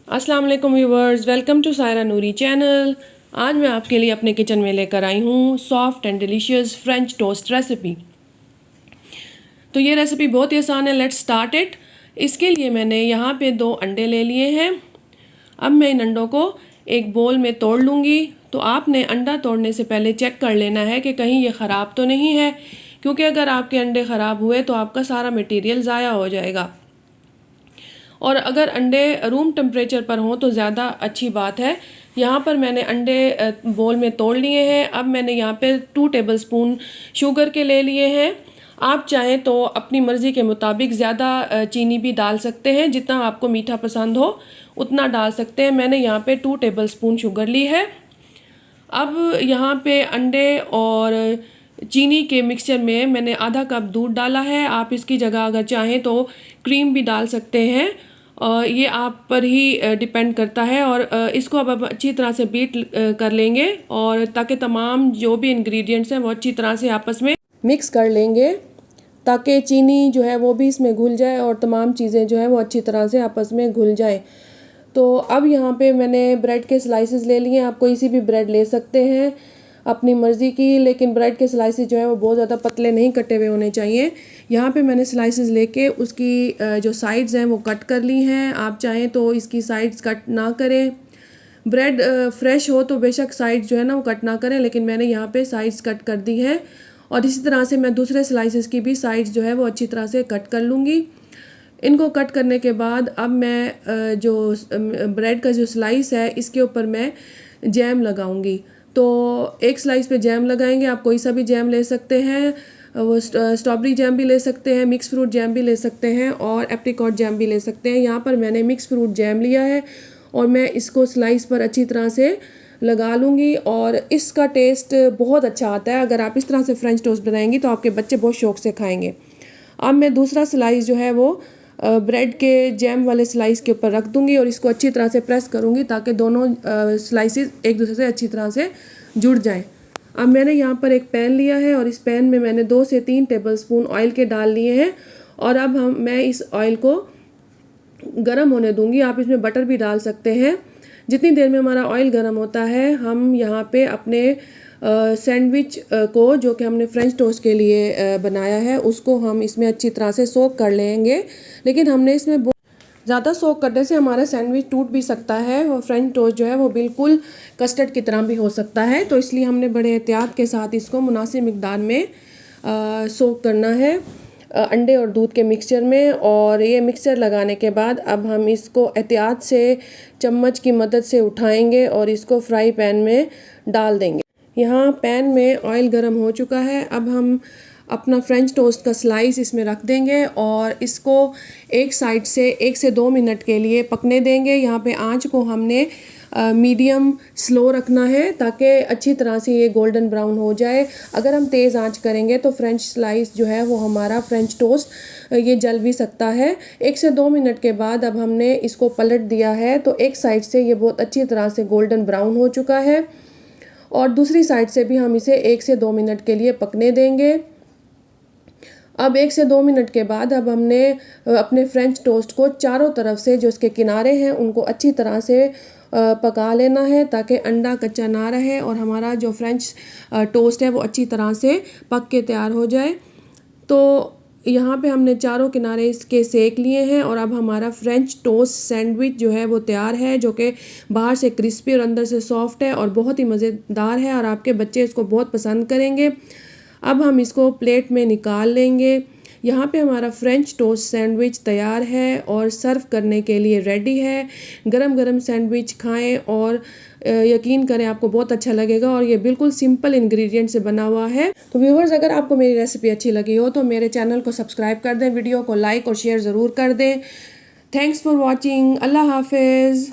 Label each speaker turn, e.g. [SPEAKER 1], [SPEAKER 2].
[SPEAKER 1] अस्सलाम वालेकुम viewers, welcome to Saira Noori channel. आज मैं आपके लिए अपने किचन में लेकर आई हूँ soft and delicious French toast recipe. तो ये रेसिपी बहुत ही आसान है, लेट्स स्टार्ट इट। इसके लिए मैंने यहाँ पे 2 अंडे ले लिए हैं। अब मैं इन अंडों को एक बोल में तोड़ लूँगी। तो आपने अंडा तोड़ने से पहले चेक कर लेना है कि कहीं ये ख़राब तो नहीं है, क्योंकि अगर आपके अंडे ख़राब हुए तो आपका सारा मटेरियल ज़ाया हो जाएगा। और अगर अंडे रूम टेम्परेचर पर हों तो ज़्यादा अच्छी बात है। यहाँ पर मैंने अंडे बोल में तोड़ लिए हैं। अब मैंने यहाँ पे 2 टेबलस्पून शुगर के ले लिए हैं। आप चाहें तो अपनी मर्ज़ी के मुताबिक ज़्यादा चीनी भी डाल सकते हैं, जितना आपको मीठा पसंद हो उतना डाल सकते हैं। मैंने यहाँ पे 2 टेबलस्पून शुगर ली है। अब यहाँ पे अंडे और चीनी के मिक्सचर में मैंने आधा कप दूध डाला है। आप इसकी जगह अगर चाहें तो क्रीम भी डाल सकते हैं, ये आप पर ही डिपेंड करता है। और इसको अब अच्छी तरह से बीट कर लेंगे, और ताकि तमाम जो भी इंग्रेडिएंट्स हैं वो अच्छी तरह से आपस में मिक्स कर लेंगे, ताकि चीनी जो है वो भी इसमें घुल जाए और तमाम चीज़ें जो है वो अच्छी तरह से आपस में घुल जाएं। तो अब यहाँ पे मैंने ब्रेड के स्लाइसेस ले लिए हैं। आप कोई सी भी ब्रेड ले सकते हैं अपनी मर्ज़ी की, लेकिन ब्रेड के स्लाइसेस जो है वो बहुत ज़्यादा पतले नहीं कटे हुए होने चाहिए। यहाँ पे मैंने स्लाइसेस लेके उसकी जो साइड्स हैं वो कट कर ली हैं। आप चाहें तो इसकी साइड्स कट ना करें। ब्रेड फ्रेश हो तो बेशक साइड्स जो है ना वो कट ना करें, लेकिन मैंने यहाँ पे साइड्स कट कर दी हैं। और इसी तरह से मैं दूसरे स्लाइसेस की भी साइड्स जो है वो अच्छी तरह से कट कर लूँगी। इनको कट करने के बाद अब मैं जो ब्रेड का जो स्लाइस है इसके ऊपर मैं जैम लगाऊंगी। तो एक स्लाइस पे जैम लगाएंगे। आप कोई सा भी जैम ले सकते हैं, वो स्ट्रॉबेरी जैम भी ले सकते हैं, मिक्स फ्रूट जैम भी ले सकते हैं, और एप्रिकॉट जैम भी ले सकते हैं। यहाँ पर मैंने मिक्स फ्रूट जैम लिया है और मैं इसको स्लाइस पर अच्छी तरह से लगा लूँगी। और इसका टेस्ट बहुत अच्छा आता है। अगर आप इस तरह से फ्रेंच टोस्ट बनाएंगी तो आपके बच्चे बहुत शौक से खाएंगे। अब मैं दूसरा स्लाइस जो है वो ब्रेड के जैम वाले स्लाइस के ऊपर रख दूंगी और इसको अच्छी तरह से प्रेस करूंगी, ताकि दोनों स्लाइसेस एक दूसरे से अच्छी तरह से जुड़ जाएं। अब मैंने यहाँ पर एक पैन लिया है और इस पैन में मैंने 2 से 3 टेबलस्पून ऑयल के डाल लिए हैं। और अब मैं इस ऑयल को गर्म होने दूंगी। आप इसमें बटर भी डाल सकते हैं। जितनी देर में हमारा ऑयल गर्म होता है, हम यहाँ पे अपने सैंडविच को, जो कि हमने फ्रेंच टोस्ट के लिए बनाया है, उसको हम इसमें अच्छी तरह से सोक कर लेंगे। लेकिन हमने इसमें ज़्यादा सोक करने से हमारा सैंडविच टूट भी सकता है और फ्रेंच टोस्ट जो है वो बिल्कुल कस्टर्ड की तरह भी हो सकता है। तो इसलिए हमने बड़े एहतियात के साथ इसको मुनासिब मिकदार में सोक करना है अंडे और दूध के मिक्सचर में। और ये मिक्सचर लगाने के बाद अब हम इसको एहतियात से चम्मच की मदद से उठाएंगे और इसको फ्राई पैन में डाल देंगे। यहाँ पैन में ऑयल गर्म हो चुका है। अब हम अपना फ्रेंच टोस्ट का स्लाइस इसमें रख देंगे और इसको एक साइड से 1 से 2 मिनट के लिए पकने देंगे। यहाँ पे आंच को हमने मीडियम स्लो रखना है, ताकि अच्छी तरह से ये गोल्डन ब्राउन हो जाए। अगर हम तेज़ आंच करेंगे तो फ्रेंच स्लाइस जो है वो हमारा फ्रेंच टोस्ट ये जल भी सकता है। 1 से 2 मिनट के बाद अब हमने इसको पलट दिया है, तो एक साइड से ये बहुत अच्छी तरह से गोल्डन ब्राउन हो चुका है और दूसरी साइड से भी हम इसे 1 से 2 मिनट के लिए पकने देंगे। अब 1 से 2 मिनट के बाद अब हमने अपने फ्रेंच टोस्ट को चारों तरफ से जो इसके किनारे हैं उनको अच्छी तरह से पका लेना है, ताकि अंडा कच्चा ना रहे और हमारा जो फ्रेंच टोस्ट है वो अच्छी तरह से पक के तैयार हो जाए। तो यहाँ पे हमने चारों किनारे इसके सेक लिए हैं और अब हमारा फ्रेंच टोस्ट सैंडविच जो है वो तैयार है, जो कि बाहर से क्रिस्पी और अंदर से सॉफ्ट है और बहुत ही मज़ेदार है और आपके बच्चे इसको बहुत पसंद करेंगे। अब हम इसको प्लेट में निकाल लेंगे। यहाँ पे हमारा फ्रेंच टोस्ट सैंडविच तैयार है और सर्व करने के लिए रेडी है। गरम गरम सैंडविच खाएं और यकीन करें आपको बहुत अच्छा लगेगा। और ये बिल्कुल सिंपल इंग्रेडिएंट से बना हुआ है। तो व्यूवर्स, अगर आपको मेरी रेसिपी अच्छी लगी हो तो मेरे चैनल को सब्सक्राइब कर दें, वीडियो को लाइक और शेयर ज़रूर कर दें। Thanks for watching. अल्लाह हाफिज़।